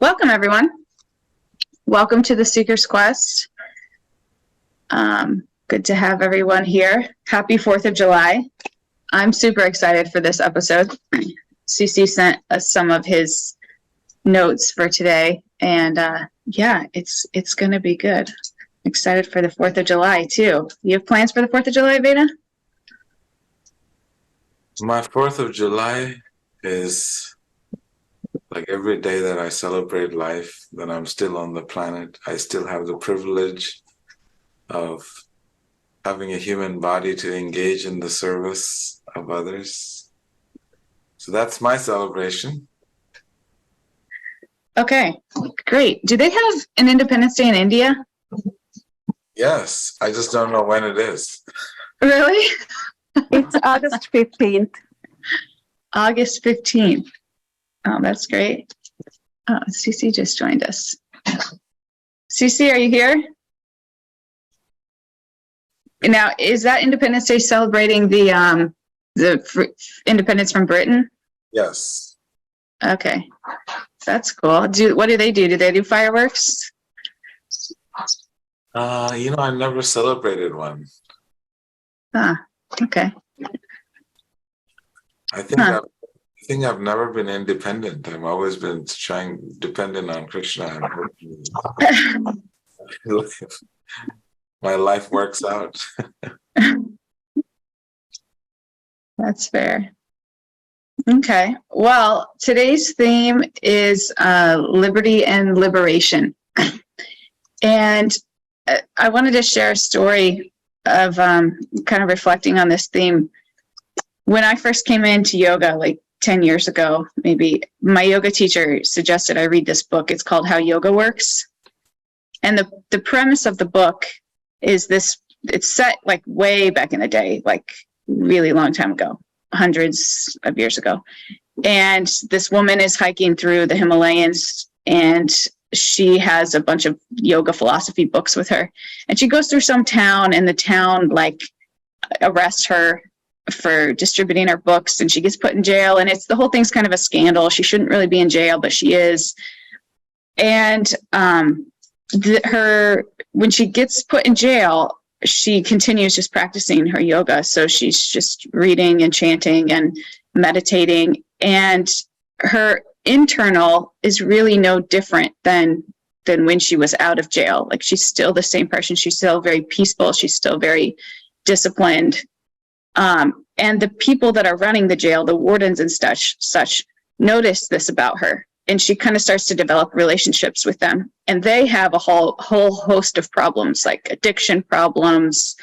Welcome, everyone. Welcome to the Seeker's Quest. Good to have everyone here. Happy 4th of July. I'm super excited for this episode. CC sent us some of his notes for today, and yeah, it's going to be good. Excited for the 4th of July, too. You have plans for the 4th of July, Veda? My 4th of July is like every day that I celebrate life, that I'm still on the planet. I still have the privilege of having a human body to engage in the service of others. So that's my celebration. Okay, great. Do they have an Independence Day in India? Yes, I just don't know when it is. Really? It's August 15th. August 15th. Oh, that's great. Oh, CC just joined us. CC, are you here? Now, is that Independence Day celebrating the independence from Britain? Yes. Okay, that's cool. What do they do? Do they do fireworks? I never celebrated one. Ah, okay. I think I've never been independent. I've always been dependent on Krishna. And my life works out. That's fair. Okay. Well, today's theme is liberty and liberation. And I wanted to share a story of kind of reflecting on this theme. When I first came into yoga, like 10 years ago, maybe, my yoga teacher suggested I read this book. It's called How Yoga Works. And the premise of the book is this: it's set like way back in the day, like really long time ago, hundreds of years ago. And this woman is hiking through the Himalayas, and she has a bunch of yoga philosophy books with her. And she goes through some town, and the town like arrests her for distributing her books, and she gets put in jail. And the whole thing's kind of a scandal. She shouldn't really be in jail, but she is. And when she gets put in jail, she continues just practicing her yoga. So she's just reading and chanting and meditating, and her internal is really no different than when she was out of jail. Like, she's still the same person. She's still very peaceful. She's still very disciplined. And the people that are running the jail, the wardens and such, notice this about her. And she kind of starts to develop relationships with them. And they have a whole host of problems, like addiction problems,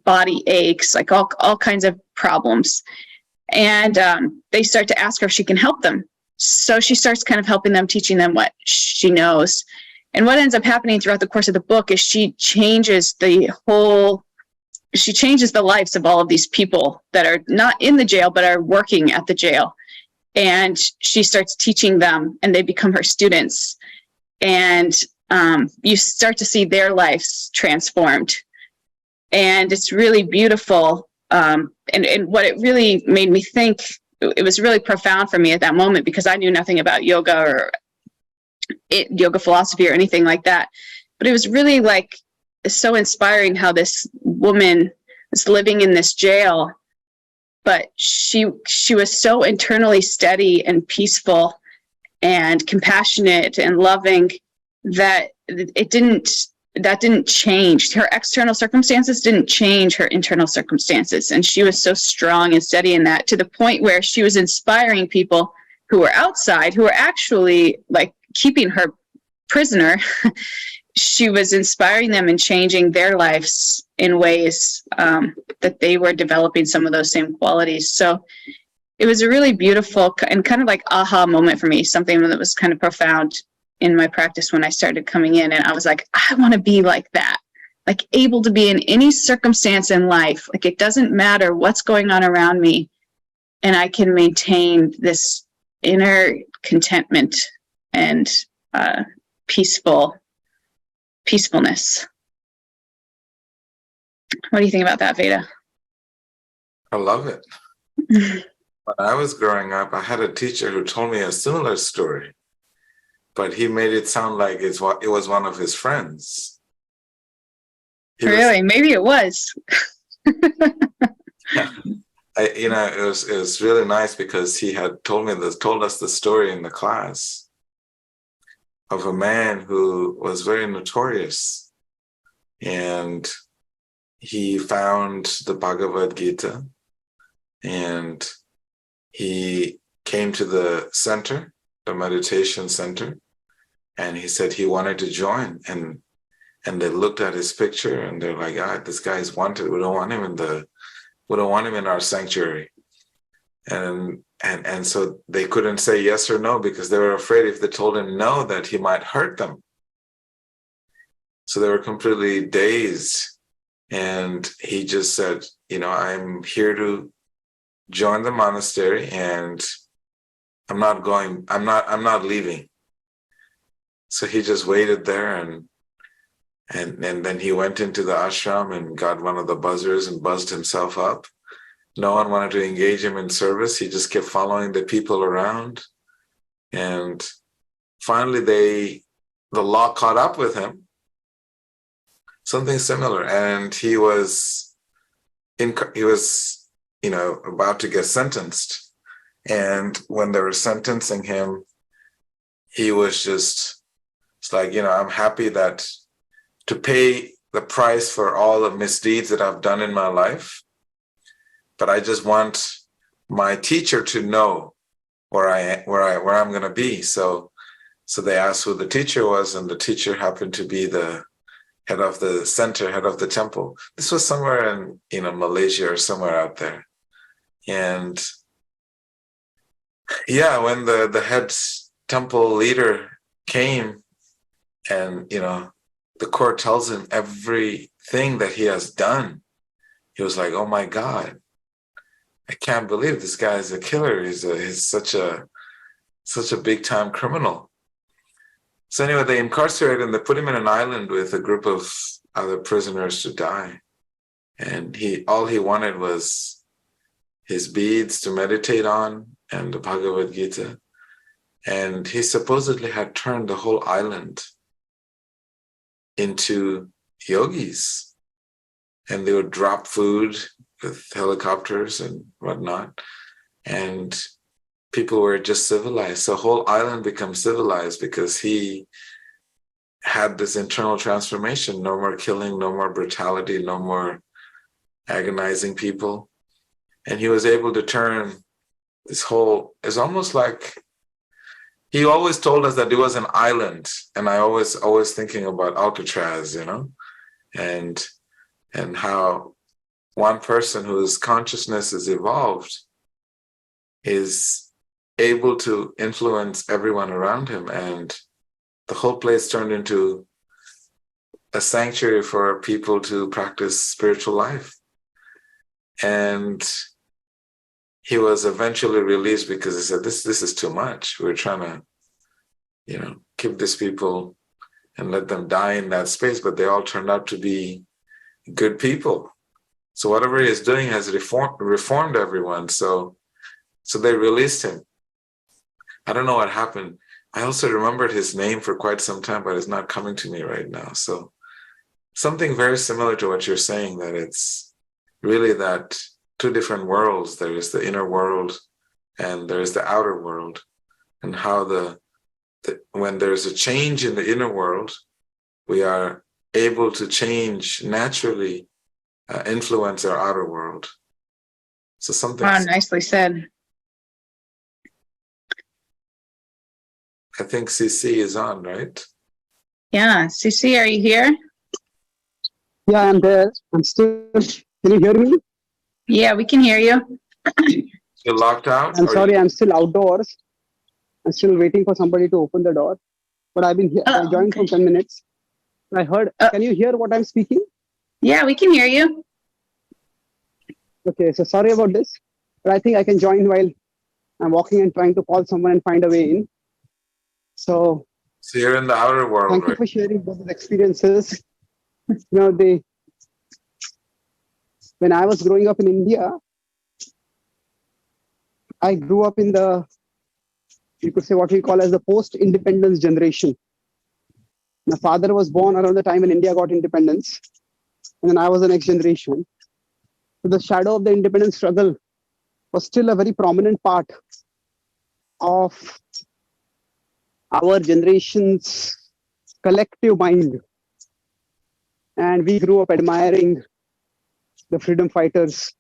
body aches, like all kinds of problems. And they start to ask her if she can help them. So she starts kind of helping them, teaching them what she knows. And what ends up happening throughout the course of the book is she changes the lives of all of these people that are not in the jail, but are working at the jail. And she starts teaching them, and they become her students. And you start to see their lives transformed. And it's really beautiful. And what it really made me think, it was really profound for me at that moment, because I knew nothing about yoga or yoga philosophy or anything like that. But it was really like so inspiring how this woman was living in this jail, but she was so internally steady and peaceful and compassionate and loving that that didn't change. Her external circumstances didn't change her internal circumstances. And she was so strong and steady in that, to the point where she was inspiring people who were outside, who were actually like keeping her prisoner. She was inspiring them and changing their lives in ways that they were developing some of those same qualities. So it was a really beautiful and kind of like aha moment for me, something that was kind of profound in my practice when I started coming in. And I was like, I want to be like that, like able to be in any circumstance in life. Like, it doesn't matter what's going on around me, and I can maintain this inner contentment and peacefulness. What do you think about that, Veda? I love it. When I was growing up, I had a teacher who told me a similar story. but he made it sound like it was one of his friends. Really? Maybe it was. It was really nice because he had told us the story in the class of a man who was very notorious, and he found the Bhagavad-gita, and he came to the center, the meditation center, and he said he wanted to join, and they looked at his picture and they're like, this guy is wanted. We don't want him in our sanctuary. And so they couldn't say yes or no because they were afraid if they told him no that he might hurt them. So they were completely dazed. And he just said, I'm here to join the monastery and I'm not leaving. So he just waited there and then he went into the ashram and got one of the buzzers and buzzed himself up. No one wanted to engage him in service. He just kept following the people around. And finally the law caught up with him. Something similar. And he was about to get sentenced. And when they were sentencing him, he was just, it's like, I'm happy that to pay the price for all the misdeeds that I've done in my life, but I just want my teacher to know where I'm going to be. So they asked who the teacher was, and the teacher happened to be the head of the center, head of the temple. This was somewhere in Malaysia or somewhere out there. And yeah, when the head temple leader came and, the court tells him everything that he has done, he was like, oh my God, I can't believe this guy is a killer. He's such a big time criminal. So anyway, they incarcerated him. They put him in an island with a group of other prisoners to die. And all he wanted was his beads to meditate on and the Bhagavad-gita. And he supposedly had turned the whole island into yogis. And they would drop food with helicopters and whatnot. And people were just civilized. So the whole island becomes civilized because he had this internal transformation. No more killing, no more brutality, no more agonizing people. And he was able to turn it's almost like he always told us that it was an island. And I always thinking about Alcatraz, and how one person whose consciousness is evolved is able to influence everyone around him. And the whole place turned into a sanctuary for people to practice spiritual life. And he was eventually released because he said, this is too much. We're trying to, keep these people and let them die in that space, but they all turned out to be good people. So whatever he is doing has reformed everyone. So they released him. I don't know what happened. I also remembered his name for quite some time, but it's not coming to me right now. So something very similar to what you're saying, that it's really that two different worlds. There is the inner world and there is the outer world, and how when there's a change in the inner world, we are able to change naturally, influence our outer world. So something. Wow, nicely said. I think CC is on, right? Yeah, CC, are you here? Yeah, I'm there. I'm still. Can you hear me? Yeah, we can hear you. You're locked out? I'm sorry, I'm still outdoors. I'm still waiting for somebody to open the door. But I've been here. I joined for 10 minutes. I heard. Can you hear what I'm speaking? Yeah, we can hear you. Okay, so sorry about this. But I think I can join while I'm walking and trying to call someone and find a way in. So you're in the outer world, thank you for sharing those experiences. When I was growing up in India, I grew up in the you could say what we call as the post-independence generation. My father was born around the time when India got independence, and then I was the next generation. So the shadow of the independence struggle was still a very prominent part of our generation's collective mind. And we grew up admiring the freedom fighters.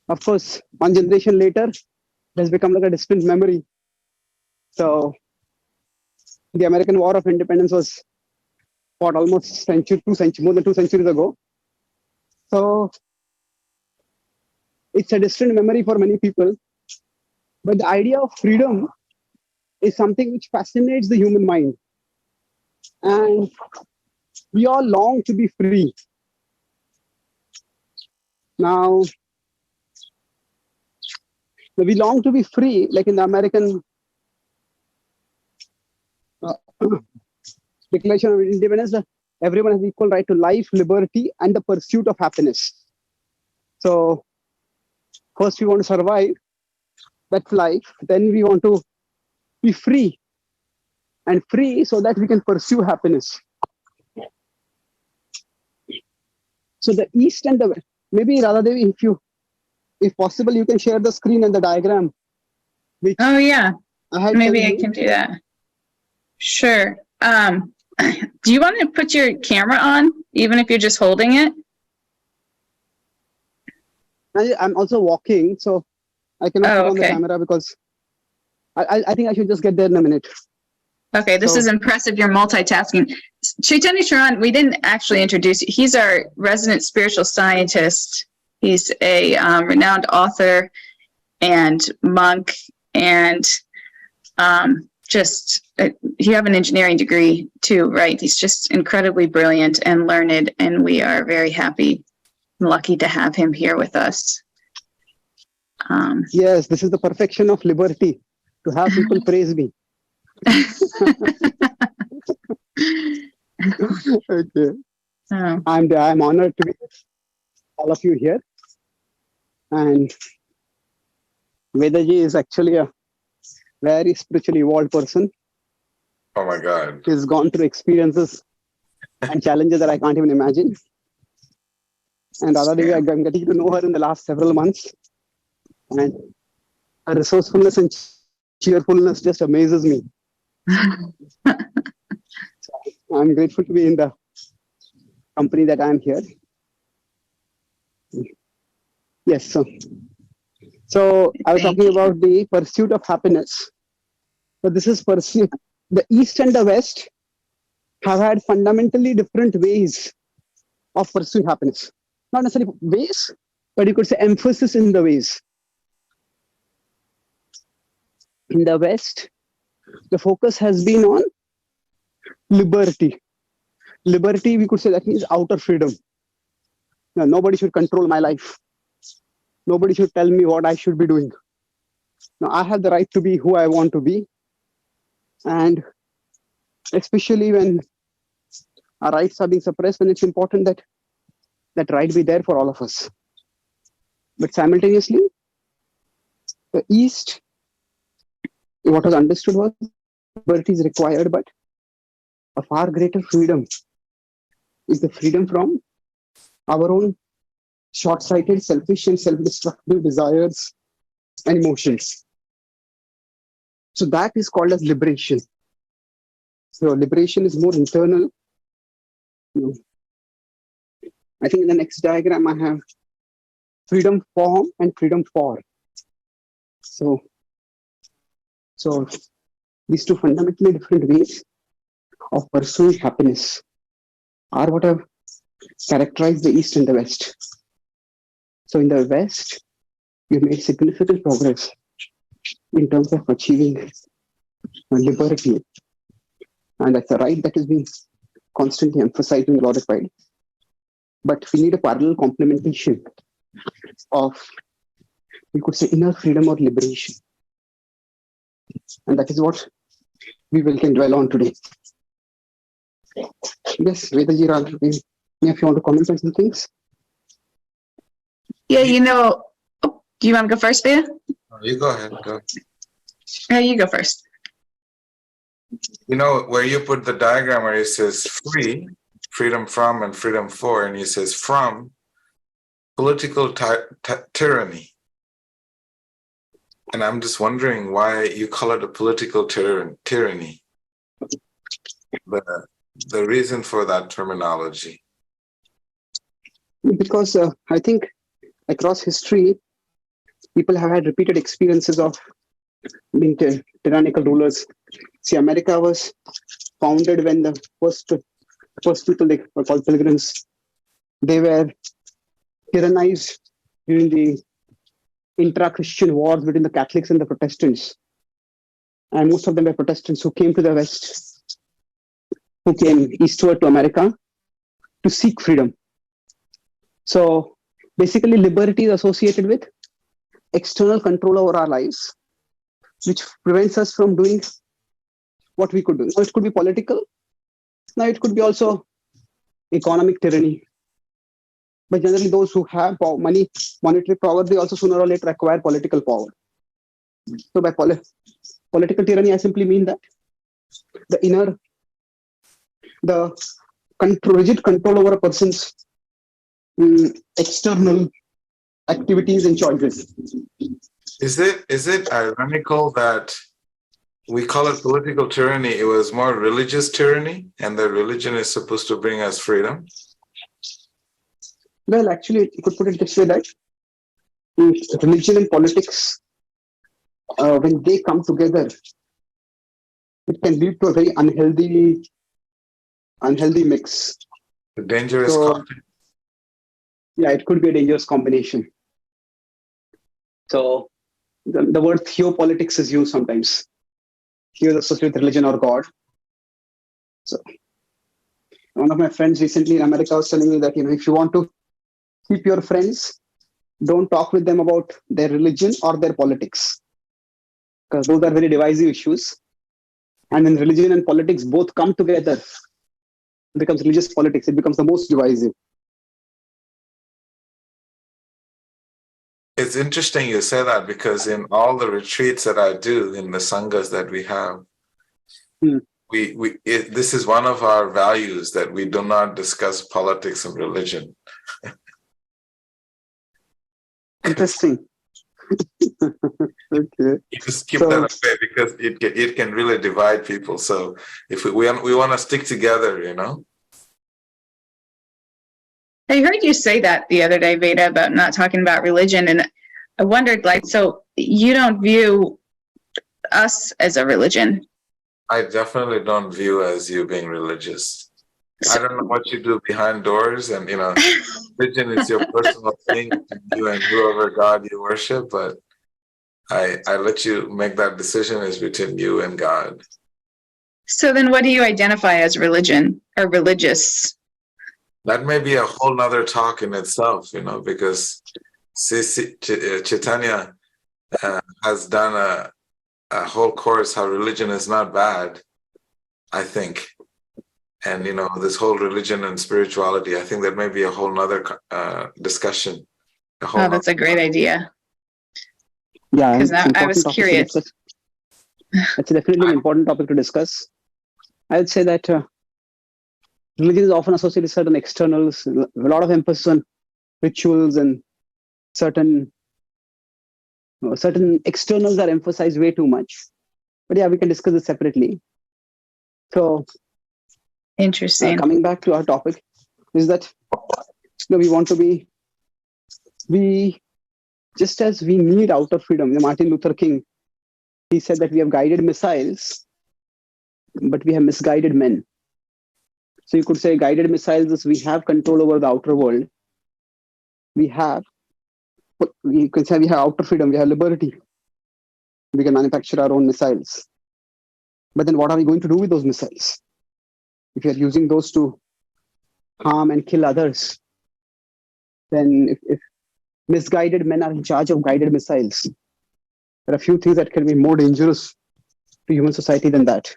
Of course, one generation later, it has become like a distant memory. So the American War of Independence was what, almost more than 2 centuries ago. So it's a distant memory for many people. But the idea of freedom is something which fascinates the human mind. And we all long to be free. Now, we long to be free, like in the American Declaration of Independence, everyone has equal right to life, liberty, and the pursuit of happiness. So, first we want to survive that life, then we want to be free, and free so that we can pursue happiness. So the East and the West, maybe Radha Devi, if possible, you can share the screen and the diagram. Oh yeah, maybe I you. can do that. Sure. Do you want to put your camera on, even if you're just holding it? I'm also walking, so I cannot put on the camera because I think I should just get there in a minute. Okay, this is impressive. You're multitasking. Chaitanya Charan, we didn't actually introduce you. He's our resident spiritual scientist. He's a renowned author and monk, and you have an engineering degree too, right? He's just incredibly brilliant and learned, and we are very happy and lucky to have him here with us. Yes, this is the perfection of liberty, to have people praise me. Okay. I'm honored to be with all of you here. And Vedaji is actually a very spiritually evolved person. Oh my God. He's gone through experiences and challenges that I can't even imagine. And Radha Devi, I'm getting to know her in the last several months. And her resourcefulness and cheerfulness just amazes me. So I'm grateful to be in the company that I'm here. Yes, so I was talking about the pursuit of happiness. So this is pursuit. The East and the West have had fundamentally different ways of pursuing happiness. Not necessarily ways, but you could say emphasis in the ways. In the West, the focus has been on liberty. Liberty, we could say that means outer freedom. Now, nobody should control my life. Nobody should tell me what I should be doing. Now, I have the right to be who I want to be. And especially when our rights are being suppressed, then it's important that that right be there for all of us. But simultaneously, the East, what was understood was liberty is required, but a far greater freedom is the freedom from our own short-sighted, selfish, and self-destructive desires and emotions. So that is called as liberation. So liberation is more internal. I think in the next diagram I have freedom from and freedom for. So these two fundamentally different ways of pursuing happiness are what have characterized the East and the West. So in the West, we've made significant progress in terms of achieving liberty. And that's a right that is being constantly emphasized and glorified. But we need a parallel complementation of, we could say, inner freedom or liberation. And that is what we can dwell on today. Yes, Vedaji, Radha, if you want to comment on some things. Yeah, do you want to go first, Veda? You go ahead. Go. You go first. You know, where you put the diagram where it says free, freedom from, and freedom for, and it says from political tyranny. And I'm just wondering why you call it a political tyranny. The reason for that terminology. Because I think across history, people have had repeated experiences of being tyrannical rulers. See, America was founded when the first people, they were called pilgrims, they were tyrannized during the intra-Christian wars between the Catholics and the Protestants. And most of them were Protestants who came to the West, who came eastward to America to seek freedom. So basically, liberty is associated with external control over our lives, which prevents us from doing what we could do. Now, it could be political. Now, it could be also economic tyranny. But generally, those who have money, monetary power, they also sooner or later acquire political power. So by political tyranny, I simply mean that the rigid control over a person's external activities and choices. Is it ironical that we call it political tyranny? It was more religious tyranny, and that religion is supposed to bring us freedom. Well, actually, you could put it this way, that religion and politics, when they come together, it can lead to a very unhealthy mix. A dangerous conflict. Yeah, it could be a dangerous combination. So the word theopolitics is used sometimes. Here is associated with religion or God. So one of my friends recently in America was telling me that, if you want to keep your friends, don't talk with them about their religion or their politics, because those are very divisive issues. And when religion and politics both come together, it becomes religious politics. It becomes the most divisive. It's interesting you say that, because in all the retreats that I do, in the sanghas that we have, this is one of our values, that we do not discuss politics and religion. Interesting. Okay. You just keep that away, because it can really divide people. So if we want to stick together, I heard you say that the other day, Veda, about not talking about religion, and I wondered, so you don't view us as a religion? I definitely don't view as you being religious. I don't know what you do behind doors, and religion is your personal thing, you and whoever God you worship, but I let you make that decision. Is between you and God. So then what do you identify as religion or religious? That may be a whole nother talk in itself, because Chaitanya has done a whole course how religion is not bad, I think. And, this whole religion and spirituality, I think that may be a whole nother discussion. That's a great idea. Yeah, because I was curious. It's definitely an important topic to discuss. I would say that religion is often associated with certain externals, a lot of emphasis on rituals, and certain externals are emphasized way too much. But yeah, we can discuss this separately. So, interesting. Coming back to our topic, is that we just as we need outer freedom. Martin Luther King, he said that we have guided missiles, but we have misguided men. So you could say guided missiles is we have control over the outer world. We can say we have outer freedom, we have liberty. We can manufacture our own missiles. But then what are we going to do with those missiles? If we are using those to harm and kill others, then if misguided men are in charge of guided missiles, there are a few things that can be more dangerous to human society than that.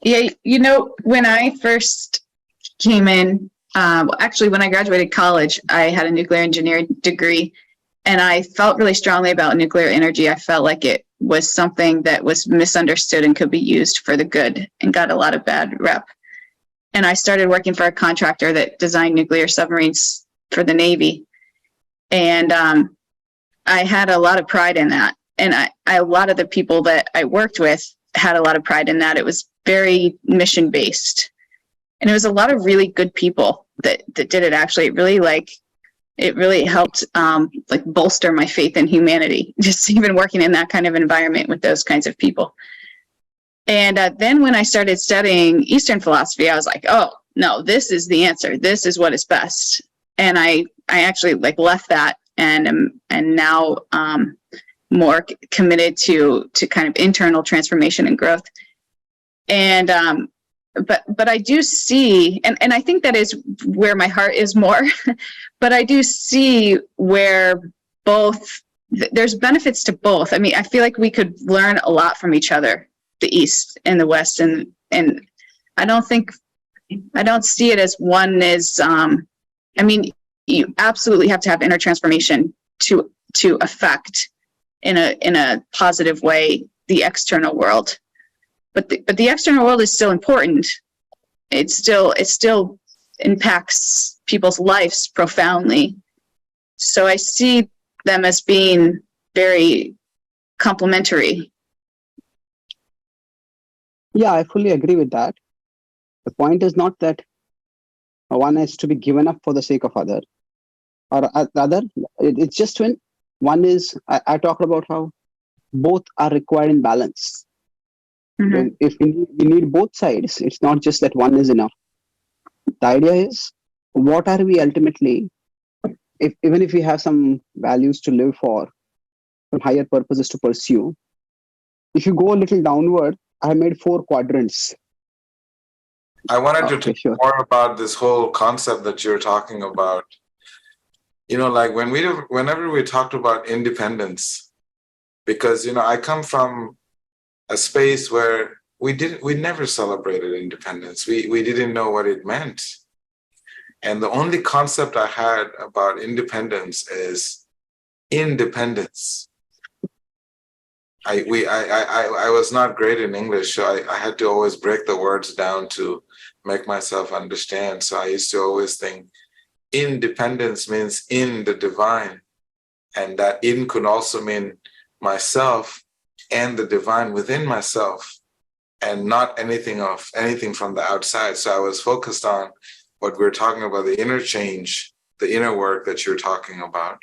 Yeah, when I first came in, actually when I graduated college, I had a nuclear engineering degree, And I felt really strongly about nuclear energy. I felt like it was something that was misunderstood and could be used for the good, and got a lot of bad rep. And I started working for a contractor that designed nuclear submarines for the Navy. And I had a lot of pride in that. And a lot of the people that I worked with had a lot of pride in that. It was very mission based. And it was a lot of really good people that did it. Actually, it really helped bolster my faith in humanity, just even working in that kind of environment with those kinds of people. And then when I started studying Eastern philosophy, I was like, oh, no, this is the answer. This is what is best. And I actually left that and now more committed to kind of internal transformation and growth. And but I do see, and I think that is where my heart is more, but I do see where there's benefits to both. I mean, I feel like we could learn a lot from each other, the East and the West, and I don't see it as one is, I mean, you absolutely have to have inner transformation to affect in a positive way the external world. But the external world is still important. It still impacts people's lives profoundly. So I see them as being very complementary. Yeah, I fully agree with that. The point is not that one has to be given up for the sake of other, or other. It's just when one is. I talked about how both are required in balance. Mm-hmm. If we need both sides, it's not just that one is enough. The idea is, what are we ultimately, even if we have some values to live for, some higher purposes to pursue, if you go a little downward, I made 4 quadrants. I wanted to talk more about this whole concept that you're talking about. You know, like whenever we talked about independence, because, you know, I come from a space where we never celebrated independence. We didn't know what it meant. And the only concept I had about independence is independence. I was not great in English, so I had to always break the words down to make myself understand. So I used to always think independence means in the divine, and that in could also mean myself and the divine within myself, and not anything from the outside. So I was focused on what we're talking about, the inner change, the inner work that you're talking about,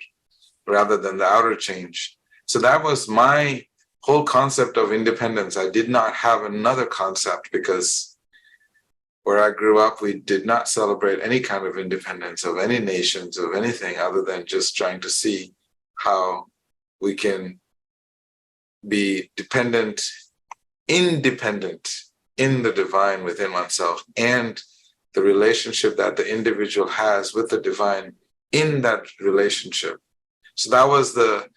rather than the outer change. So that was my whole concept of independence. I did not have another concept, because where I grew up, we did not celebrate any kind of independence of any nations, of anything, other than just trying to see how we can be independent in the divine within oneself, and the relationship that the individual has with the divine in that relationship. So that was the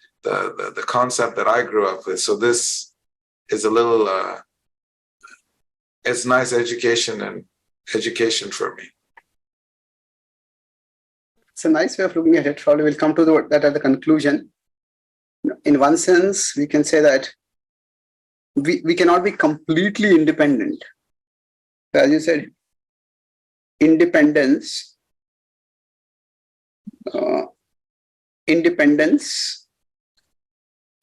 concept that I grew up with. So this is a little, it's nice education for me. It's a nice way of looking at it. Probably we'll come to that at the conclusion. In one sense, we can say that we cannot be completely independent. As you said, independence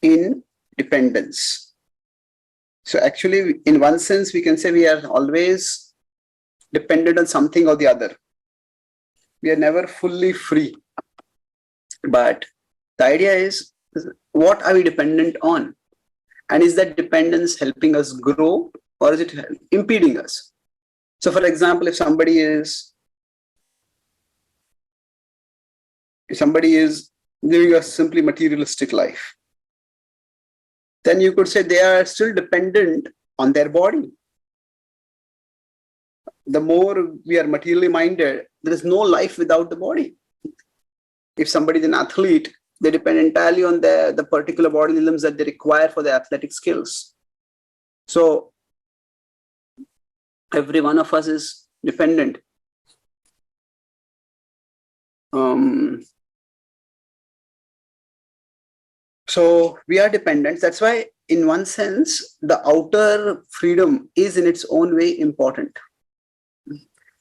in dependence. So actually, in one sense, we can say we are always dependent on something or the other. We are never fully free. But the idea is, what are we dependent on? And is that dependence helping us grow, or is it impeding us? So for example, if somebody is living a simply materialistic life, then you could say they are still dependent on their body. The more we are materially minded, there is no life without the body. If somebody is an athlete, they depend entirely on the particular body limbs that they require for their athletic skills. So every one of us is dependent. So we are dependent. That's why, in one sense, the outer freedom is in its own way important.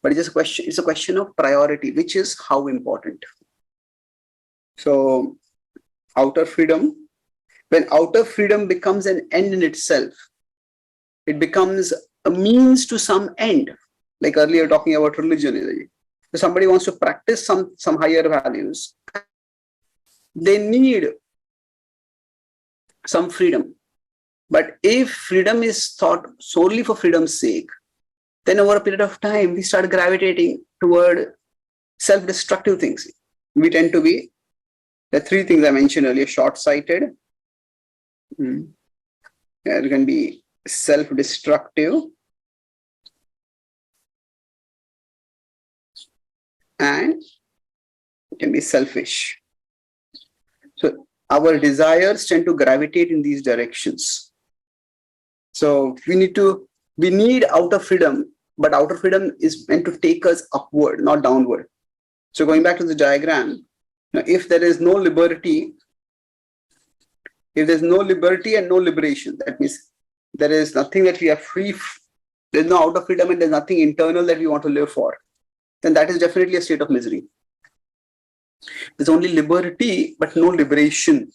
But it's a question of priority, which is how important. So outer freedom, when outer freedom becomes an end in itself, it becomes a means to some end. Like earlier talking about religion. If somebody wants to practice some higher values, they need some freedom. But if freedom is thought solely for freedom's sake, then over a period of time, we start gravitating toward self-destructive things. We tend to be the three things I mentioned earlier: short-sighted, it can be self-destructive, and it can be selfish. So our desires tend to gravitate in these directions. So we need outer freedom, but outer freedom is meant to take us upward, not downward. So going back to the diagram, if there is no liberty, if there's no liberty and no liberation, that means there is nothing that we are free, there's no outer freedom and there's nothing internal that we want to live for, then that is definitely a state of misery. There's only liberty but no liberation.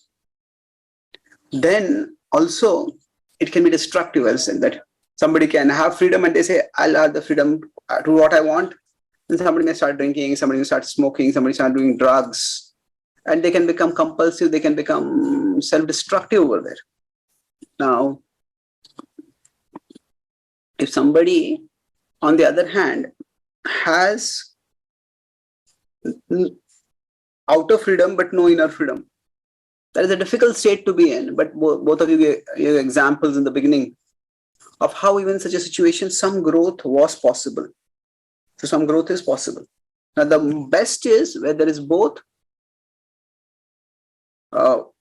Then also it can be destructive, as in that somebody can have freedom and they say, I'll have the freedom to do what I want. Then somebody may start drinking, somebody may start smoking, somebody start doing drugs, and they can become compulsive, they can become self-destructive over there. Now, if somebody, on the other hand, has outer freedom but no inner freedom, that is a difficult state to be in. But both of you gave examples in the beginning of how even such a situation, some growth was possible. So some growth is possible. Now the best is where there is both,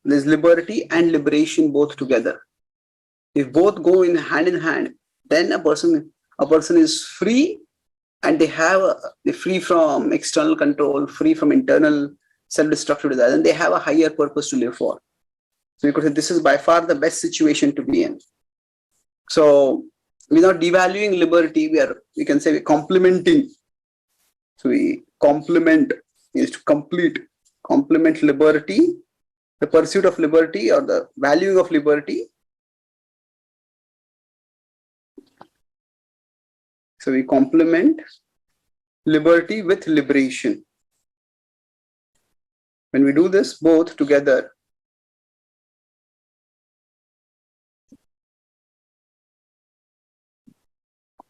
there's liberty and liberation both together. If both go in hand, then a person is free, and they're free from external control, free from internal self-destructive desires, and they have a higher purpose to live for. So you could say this is by far the best situation to be in. So we're not devaluing liberty, we can say we're complementing. So we complement is to complement liberty, the pursuit of liberty or the valuing of liberty. So we complement liberty with liberation. When we do this both together,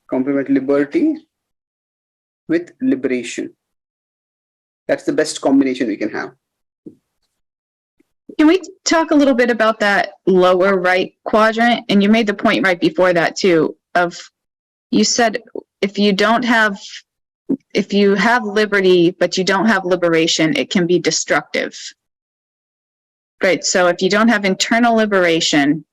complement liberty with liberation. That's the best combination we can have. Can we talk a little bit about that lower right quadrant? And you made the point right before that too, you said if you have liberty, but you don't have liberation, it can be destructive. Right. So if you don't have internal liberation,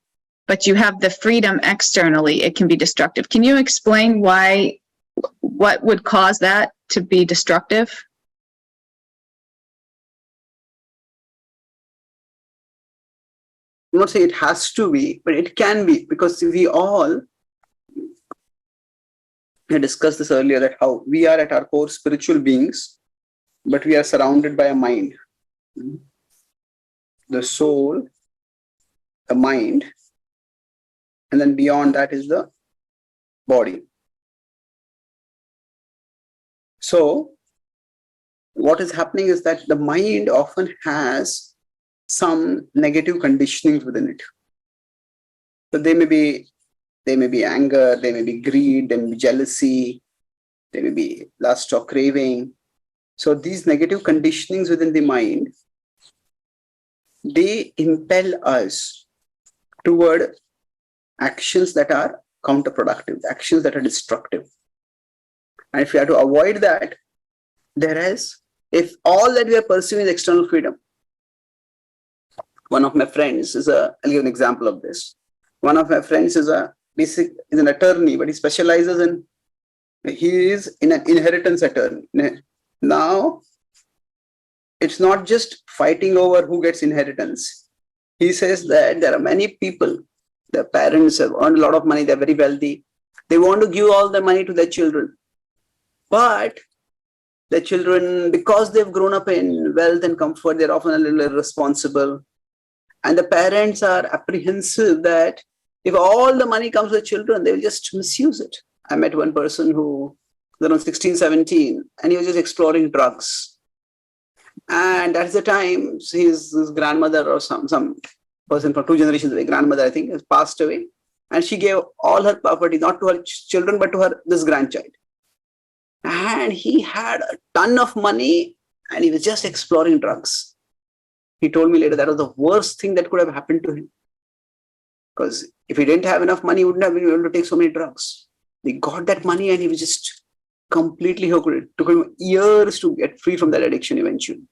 but you have the freedom externally, it can be destructive. Can you explain what would cause that to be destructive? I'm not saying it has to be, but it can be, because we all, I discussed this earlier, that how we are at our core spiritual beings, but we are surrounded by a mind. The soul, the mind, and then beyond that is the body. So what is happening is that the mind often has some negative conditionings within it. So they may be anger, they may be greed, they may be jealousy, they may be lust or craving. So these negative conditionings within the mind, they impel us toward actions that are counterproductive, actions that are destructive. And if we have to avoid that, if all that we are pursuing is external freedom. One of my friends I'll give an example of this. One of my friends is an attorney, but he is in an inheritance attorney. Now, it's not just fighting over who gets inheritance. he says that there are many people, their parents have earned a lot of money, they're very wealthy. They want to give all the money to their children. But the children, because they've grown up in wealth and comfort, they're often a little irresponsible. And the parents are apprehensive that if all the money comes to the children, they will just misuse it. I met one person who was around 16, 17, and he was just exploring drugs. And at the time, his grandmother or some person from 2 generations away, grandmother, I think, has passed away. And she gave all her property, not to her children, but to this grandchild. And he had a ton of money and he was just exploring drugs. He told me later that was the worst thing that could have happened to him. Because if he didn't have enough money, he wouldn't have been able to take so many drugs. He got that money and he was just completely hooked. It took him years to get free from that addiction eventually.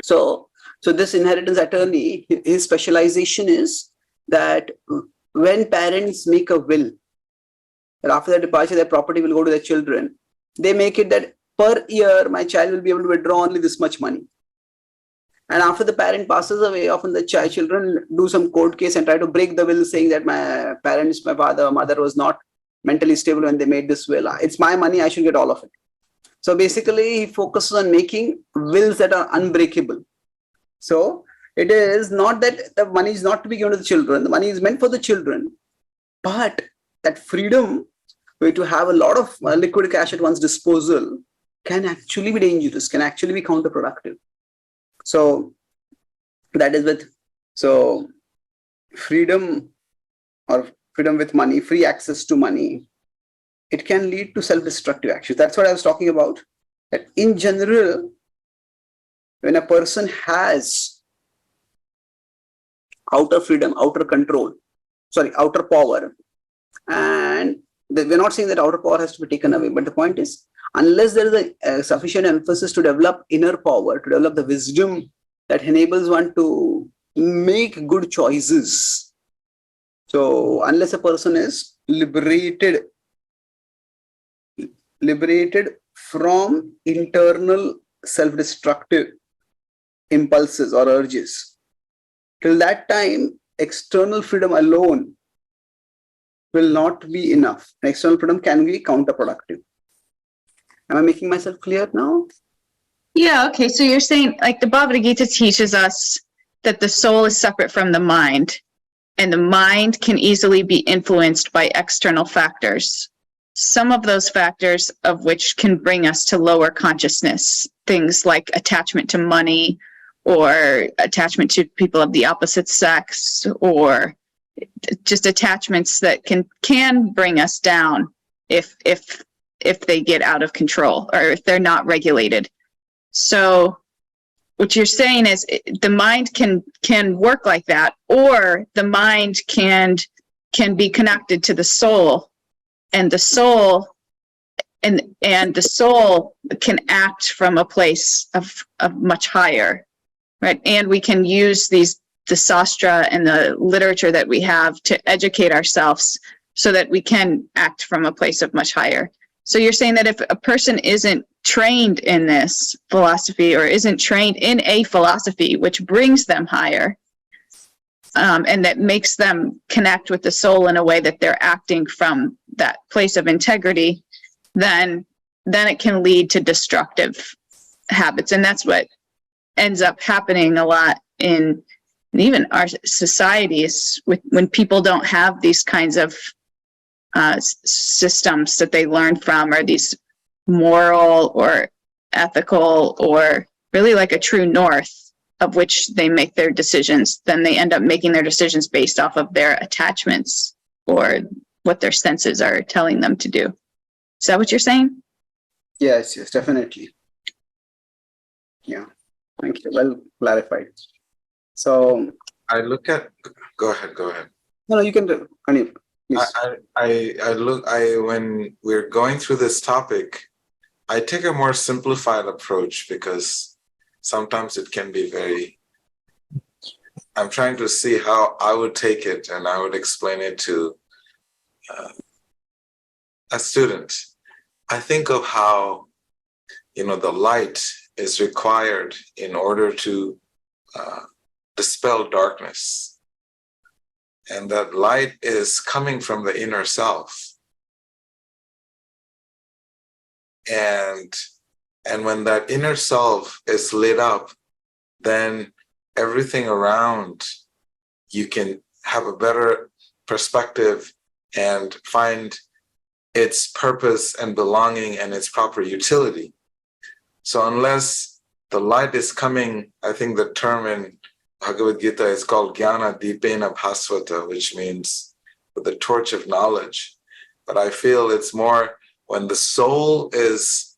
So this inheritance attorney, his specialization is that when parents make a will, that after their departure, their property will go to their children, they make it that per year, my child will be able to withdraw only this much money. And after the parent passes away, often the children do some court case and try to break the will, saying that my parents, my father or mother was not mentally stable when they made this will. It's my money, I should get all of it. So basically, he focuses on making wills that are unbreakable. So it is not that the money is not to be given to the children. The money is meant for the children. But that freedom to have a lot of liquid cash at one's disposal can actually be dangerous, can actually be counterproductive. So that is so freedom or freedom with money, free access to money, it can lead to self-destructive actions. That's what I was talking about. That in general, when a person has outer freedom, outer control, outer power, and we're not saying that outer power has to be taken away, but the point is, unless there is a sufficient emphasis to develop inner power, to develop the wisdom that enables one to make good choices. So unless a person is liberated from internal self-destructive impulses or urges, till that time, external freedom alone will not be enough. External freedom can be counterproductive. Am I making myself clear now? Yeah, okay. So you're saying, like, the Bhagavad-gita teaches us that the soul is separate from the mind, and the mind can easily be influenced by external factors. Some of those factors of which can bring us to lower consciousness, things like attachment to money or attachment to people of the opposite sex, or just attachments that can bring us down if they get out of control or if they're not regulated. So what you're saying is the mind can work like that, or the mind can be connected to the soul, and the soul and the soul can act from a place of much higher, right? And we can use the sastra and the literature that we have to educate ourselves so that we can act from a place of much higher. So you're saying that if a person isn't trained in this philosophy or isn't trained in a philosophy which brings them higher, and that makes them connect with the soul in a way that they're acting from that place of integrity, then it can lead to destructive habits. And that's what ends up happening a lot in even our societies, when people don't have these kinds of systems that they learn from, or these moral or ethical or really like a true north of which they make their decisions. Then they end up making their decisions based off of their attachments or what their senses are telling them to do. Is that what you're saying? Yes, definitely. Yeah, thank you. Well clarified. So I look at. Go ahead. No, you can continue. Please. When we're going through this topic, I take a more simplified approach because sometimes it can be I'm trying to see how I would take it, and I would explain it to a student. I think of how, the light is required in order to dispel darkness. And that light is coming from the inner self. And when that inner self is lit up, then everything around, you can have a better perspective and find its purpose and belonging and its proper utility. So unless the light is coming, I think the term in Bhagavad-gita is called Jnana Deepena Bhasvata, which means with the torch of knowledge. But I feel it's more when the soul is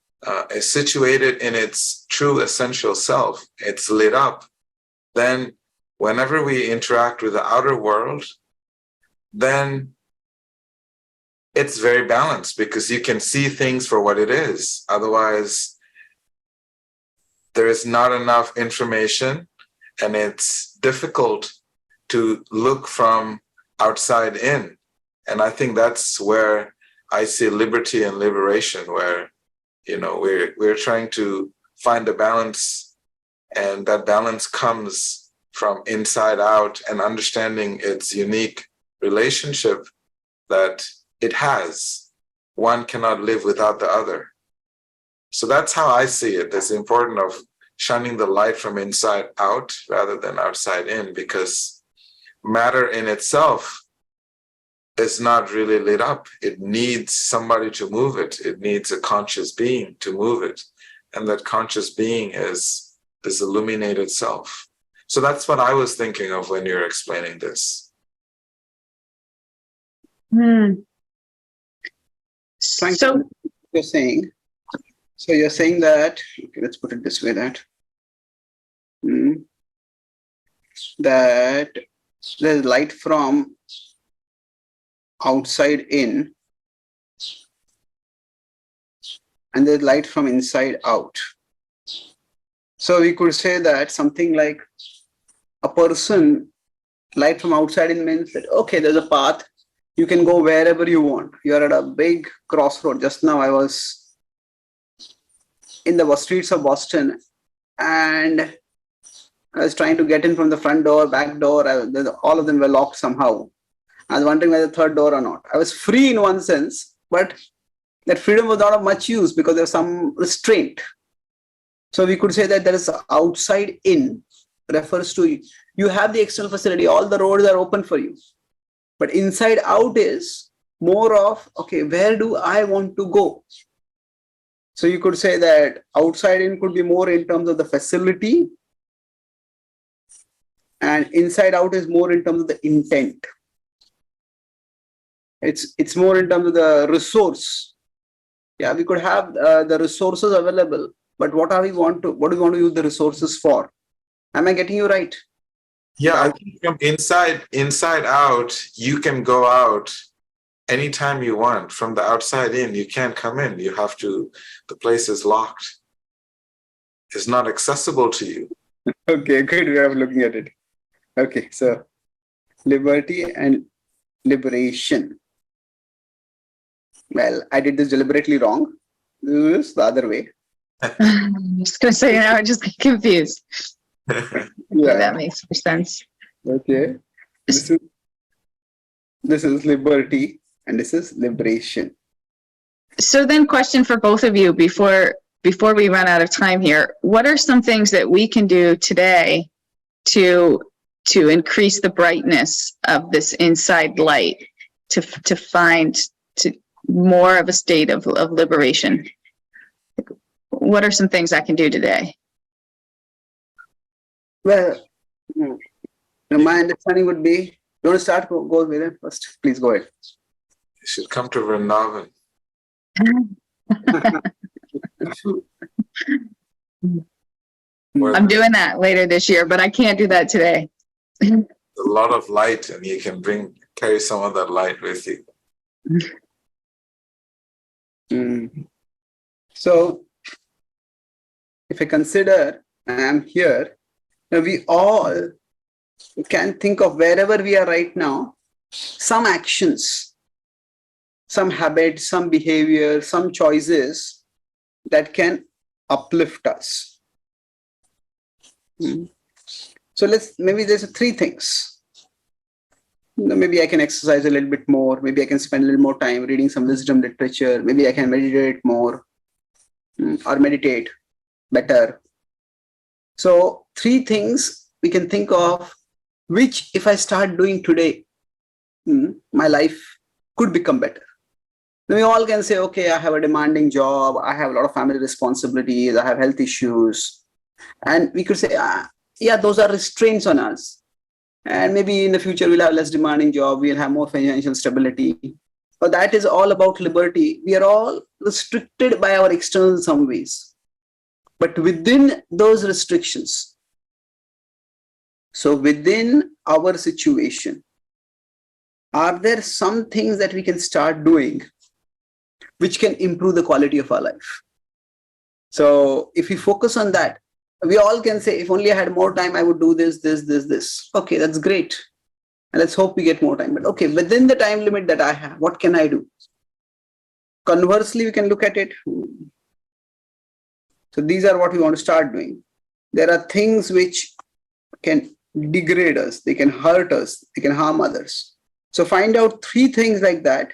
situated in its true essential self, it's lit up, then whenever we interact with the outer world, then it's very balanced because you can see things for what it is. Otherwise, there is not enough information and it's difficult to look from outside in. And I think that's where I see liberty and liberation, where, you know, we're trying to find a balance, and that balance comes from inside out and understanding its unique relationship that it has. One cannot live without the other. So that's how I see it. It's important of shining the light from inside out rather than outside in, because matter in itself is not really lit up. It needs somebody to move it. It needs a conscious being to move it. And that conscious being is this illuminated self. So that's what I was thinking of when you're explaining this. So you're saying, that, okay, let's put it this way, that that there's light from outside in and there's light from inside out. So we could say that something like a person, light from outside in means that, okay, there's a path, you can go wherever you want. You're at a big crossroad. Just now I was in the streets of Boston and I was trying to get in from the front door, back door. All of them were locked somehow. I was wondering whether the third door or not. I was free in one sense, but that freedom was not of much use because there was some restraint. So we could say that there is outside in refers to you have the external facility, all the roads are open for you. But inside out is more of, okay, where do I want to go? So you could say that outside in could be more in terms of the facility, and inside out is more in terms of the intent. It's more in terms of the resource. Yeah, we could have the resources available, but what do we want to use the resources for? Am I getting you right? Yeah, I think from inside out, you can go out anytime you want. From the outside in, you can't come in. The place is locked. It's not accessible to you. Okay, good way of looking at it. Okay, so liberty and liberation. Well, I did this deliberately wrong. This is the other way. I'm just going to say, I just get confused. Yeah, that makes more sense. Okay. This is liberty and this is liberation. So then, question for both of you before we run out of time here. What are some things that we can do today to increase the brightness of this inside light, to find more of a state of liberation? What are some things I can do today? Well, my understanding would be, you want to start? Go with it first. Please go ahead. You should come to Vrindavan. I'm doing that later this year, but I can't do that today. A lot of light, and you can carry some of that light with you. So, if I consider I am here, now we all can think of wherever we are right now, some actions, some habits, some behavior, some choices that can uplift us. So maybe there's three things. Maybe I can exercise a little bit more. Maybe I can spend a little more time reading some wisdom literature. Maybe I can meditate more or meditate better. So three things we can think of, which if I start doing today, my life could become better. Then we all can say, okay, I have a demanding job. I have a lot of family responsibilities. I have health issues. And we could say, yeah, those are restraints on us. And maybe in the future, we'll have less demanding job. We'll have more financial stability. But that is all about liberty. We are all restricted by our external in some ways. But within those restrictions, so within our situation, are there some things that we can start doing which can improve the quality of our life? So if we focus on that, we all can say, if only I had more time, I would do this, this, this, this. Okay, that's great. And let's hope we get more time. But okay, within the time limit that I have, what can I do? Conversely, we can look at it. So these are what we want to start doing. There are things which can degrade us, they can hurt us, they can harm others. So find out three things like that,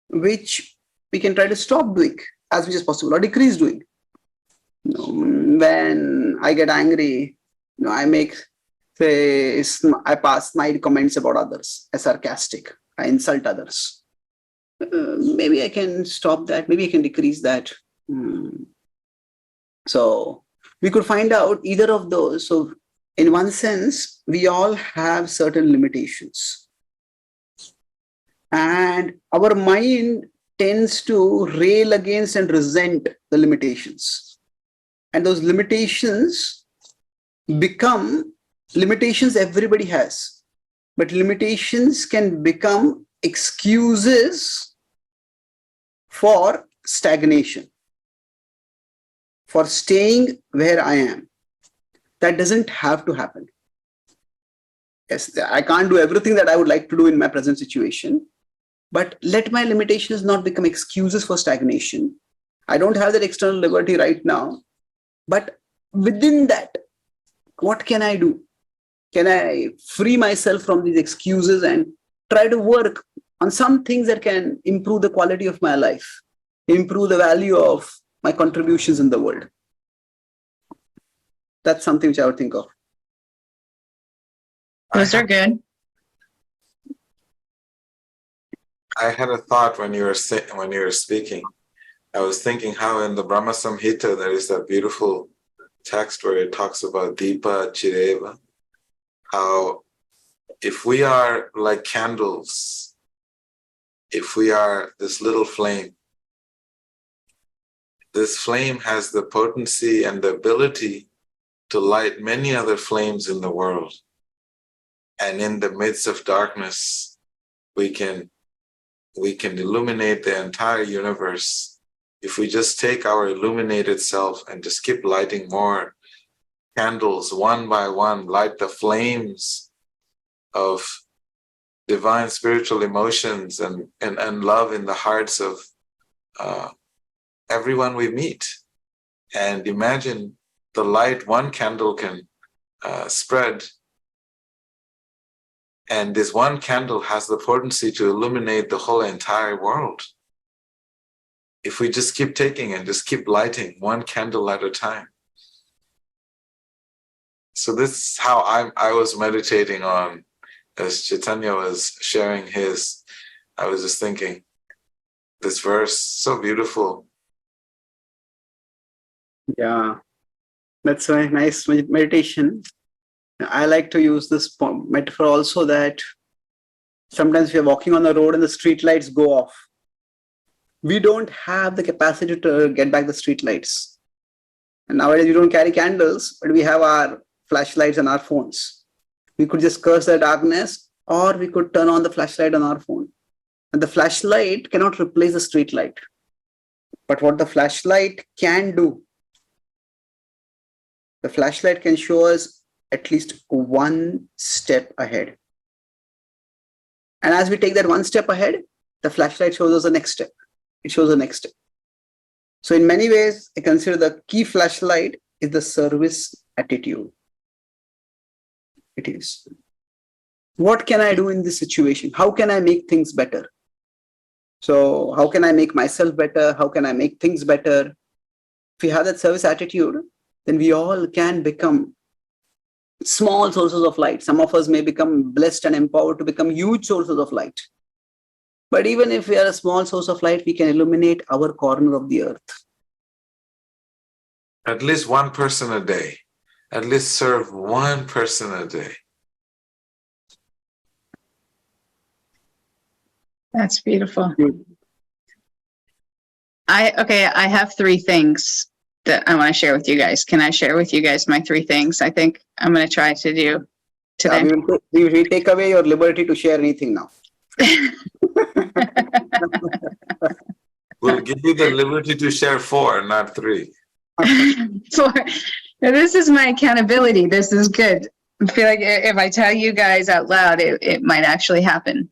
which we can try to stop doing as much as possible or decrease doing. When I get angry, I pass snide comments about others, I sarcastic, I insult others. Maybe I can stop that, maybe I can decrease that. So we could find out either of those. So in one sense, we all have certain limitations. And our mind tends to rail against and resent the limitations. And those limitations become limitations everybody has. But limitations can become excuses for stagnation, for staying where I am. That doesn't have to happen. Yes, I can't do everything that I would like to do in my present situation, but let my limitations not become excuses for stagnation. I don't have that external liberty right now, but within that, what can I do? Can I free myself from these excuses and try to work on some things that can improve the quality of my life, improve the value of my contributions in the world? That's something which I would think of. Those are good. I had a thought when you were speaking. I was thinking how in the Brahma Samhita there is that beautiful text where it talks about Deepa Chireva. How if we are like candles, if we are this little flame, this flame has the potency and the ability to light many other flames in the world. And in the midst of darkness, we can illuminate the entire universe. If we just take our illuminated self and just keep lighting more candles one by one, light the flames of divine spiritual emotions and love in the hearts of everyone we meet. And imagine the light one candle can spread. And this one candle has the potency to illuminate the whole entire world. If we just keep taking and just keep lighting one candle at a time. So this is how I was meditating on as Chaitanya was sharing his. I was just thinking, this verse, so beautiful. Yeah, that's a nice meditation. I like to use this metaphor also that sometimes we are walking on the road and the street lights go off. We don't have the capacity to get back the street lights. And nowadays we don't carry candles, but we have our flashlights on our phones. We could just curse the darkness, or we could turn on the flashlight on our phone. And the flashlight cannot replace the street light. But what the flashlight can do, the flashlight can show us at least one step ahead. And as we take that one step ahead, the flashlight shows us the next step. It shows the next step. So in many ways, I consider the key flashlight is the service attitude. it is. What can I do in this situation? How can I make things better? So how can I make myself better? How can I make things better? If we have that service attitude, then we all can become small sources of light. Some of us may become blessed and empowered to become huge sources of light. But even if we are a small source of light, we can illuminate our corner of the earth. At least one person a day. At least serve one person a day. That's beautiful. I have 3 things that I want to share with you guys. Can I share with you guys my 3 things I think I'm going to try to do today? We will take away your liberty to share anything now. We'll give you the liberty to share 4, not 3. 4. This is my accountability. This is good. I feel like if I tell you guys out loud, it might actually happen.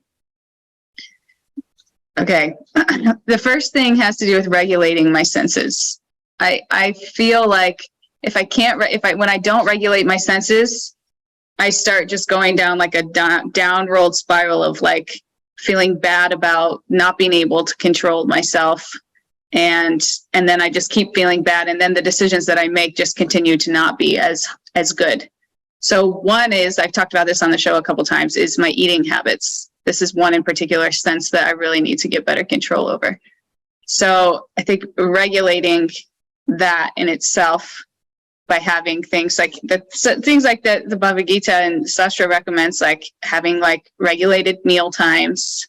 Okay. The first thing has to do with regulating my senses. I feel like when I don't regulate my senses, I start just going down like a downward spiral of like feeling bad about not being able to control myself. And then I just keep feeling bad. And then the decisions that I make just continue to not be as good. So one is, I've talked about this on the show a couple times, is my eating habits. This is one in particular sense that I really need to get better control over. So I think regulating that in itself by having things like the Bhagavad-gita and Sastra recommends, like having like regulated meal times,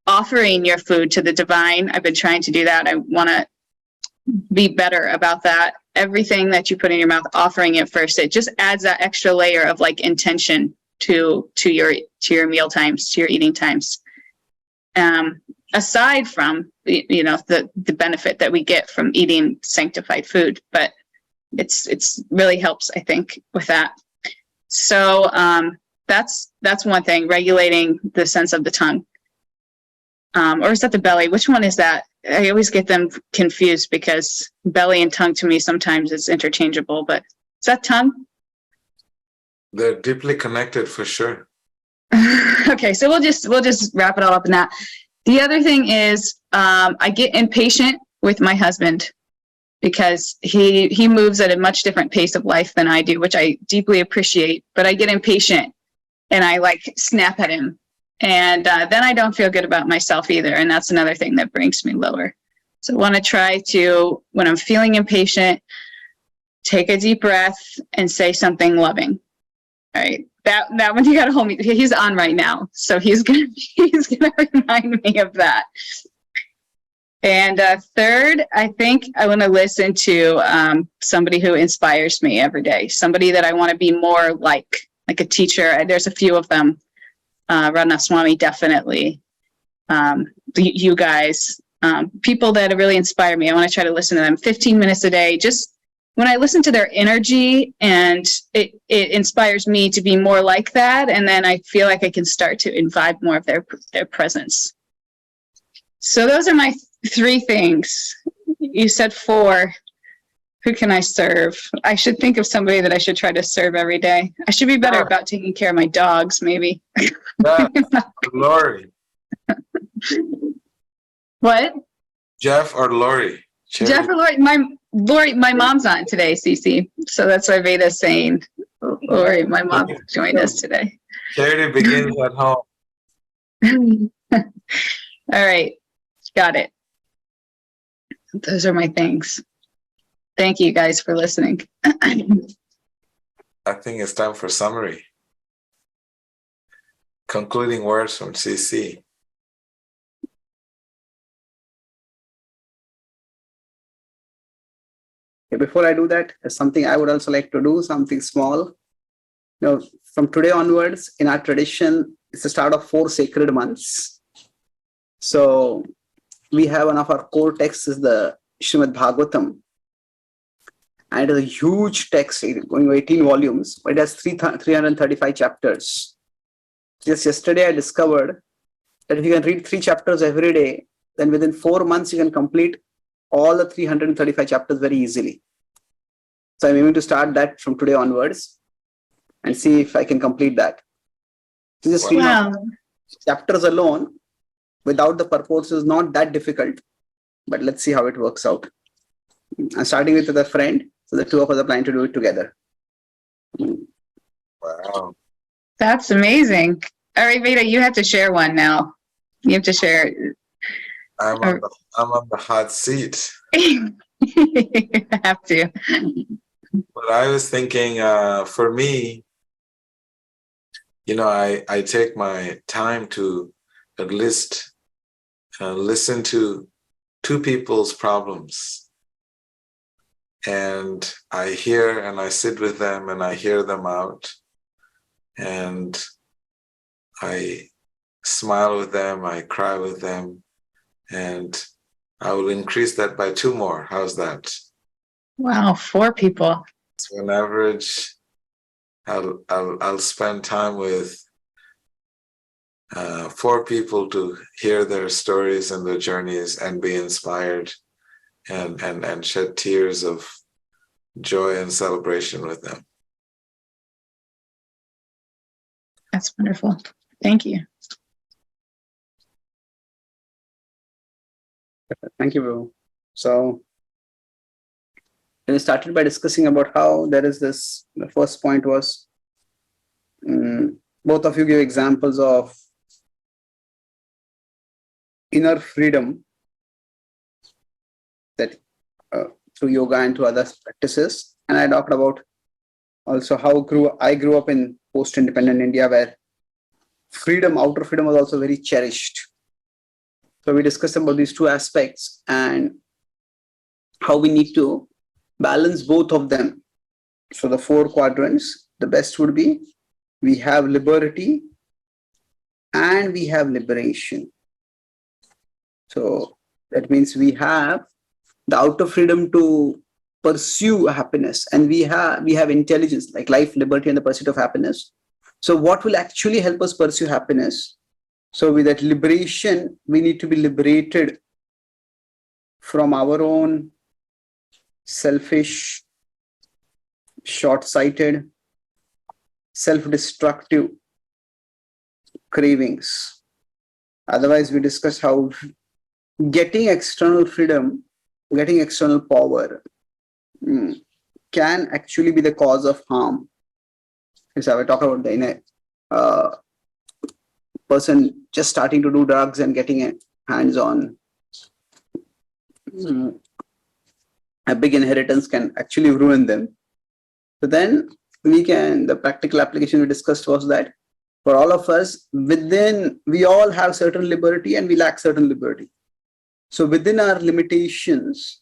offering your food to the divine. I've been trying to do that. I want to be better about that. Everything that you put in your mouth, offering it first, it just adds that extra layer of like intention to your meal times, to your eating times. Aside from the benefit that we get from eating sanctified food, but it's really helps, I think, with that. So that's one thing, regulating the sense of the tongue. Or is that the belly? Which one is that? I always get them confused because belly and tongue to me sometimes is interchangeable, but is that tongue? They're deeply connected for sure. Okay, so we'll just wrap it all up in that. The other thing is I get impatient with my husband because he moves at a much different pace of life than I do, which I deeply appreciate, but I get impatient and I like snap at him. And then I don't feel good about myself either. And that's another thing that brings me lower. So I want to try to, when I'm feeling impatient, take a deep breath and say something loving. All right. That one you got to hold me. He's on right now. So he's going to remind me of that. And third, I think I want to listen to somebody who inspires me every day. Somebody that I want to be more like a teacher. There's a few of them. Radha Swami, definitely. You guys, people that really inspire me. I want to try to listen to them 15 minutes a day. Just when I listen to their energy, and it inspires me to be more like that. And then I feel like I can start to imbibe more of their presence. So those are my 3 things. You said 4. Who can I serve? I should think of somebody that I should try to serve every day. I should be better about taking care of my dogs, maybe. Lori. What? Jeff or Lori? Charity. Jeff or Lori? My mom's on today, Cece. So that's why Veda's saying, Lori, my mom joined us today. Charity begins at home. All right. Got it. Those are my things. Thank you guys for listening. I think it's time for summary. Concluding words from CC. Before I do that, there's something I would also like to do, something small. From today onwards, in our tradition, it's the start of 4 sacred months. So we have one of our core texts is the Srimad Bhagavatam. And it is a huge text, going 18 volumes, but it has 335 chapters. Just yesterday, I discovered that if you can read 3 chapters every day, then within 4 months, you can complete all the 335 chapters very easily. So I'm aiming to start that from today onwards. and see if I can complete that. So just reading Wow. chapters alone without the purpose is not that difficult, but let's see how it works out. I'm starting with a friend, so the two of us are planning to do it together. Wow. That's amazing. All right, Veda, you have to share one now. You have to share. I'm on the hot seat. You have to. But I was thinking, for me, I take my time to at least listen to two people's problems. And I hear and I sit with them and I hear them out. And I smile with them, I cry with them, and I will increase that by 2 more. How's that? Wow, 4 people. So on average, I'll spend time with 4 people to hear their stories and their journeys and be inspired and shed tears of joy and celebration with them. That's wonderful. Thank you. Thank you, Bro. So we started by discussing about how there is this, the first point was, both of you give examples of inner freedom that through yoga and through other practices. And I talked about also how I grew up in post-independent India, where freedom, outer freedom, was also very cherished. So we discussed about these 2 aspects and how we need to balance both of them. So the 4 quadrants, the best would be we have liberty and we have liberation. So that means we have the outer freedom to pursue happiness, and we have intelligence like life, liberty, and the pursuit of happiness. So what will actually help us pursue happiness? So with that liberation, we need to be liberated from our own selfish, short-sighted, self-destructive cravings. Otherwise, we discussed how getting external freedom, getting external power can actually be the cause of harm. So I talk about the inner person just starting to do drugs and getting hands on a big inheritance can actually ruin them. So then the practical application we discussed was that for all of us, we all have certain liberty and we lack certain liberty. So within our limitations,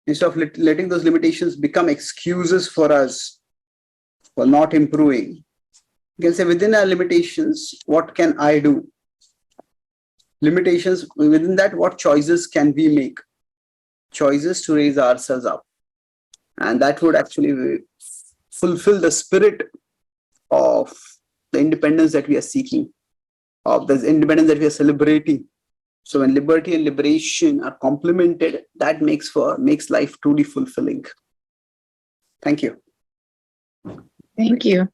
instead of letting those limitations become excuses for us for not improving, you can say within our limitations, what can I do? Limitations, within that, what choices can we make? Choices to raise ourselves up. And that would actually fulfill the spirit of the independence that we are seeking, of the independence that we are celebrating. So when liberty and liberation are complemented, that makes life truly fulfilling. Thank you. Thank you.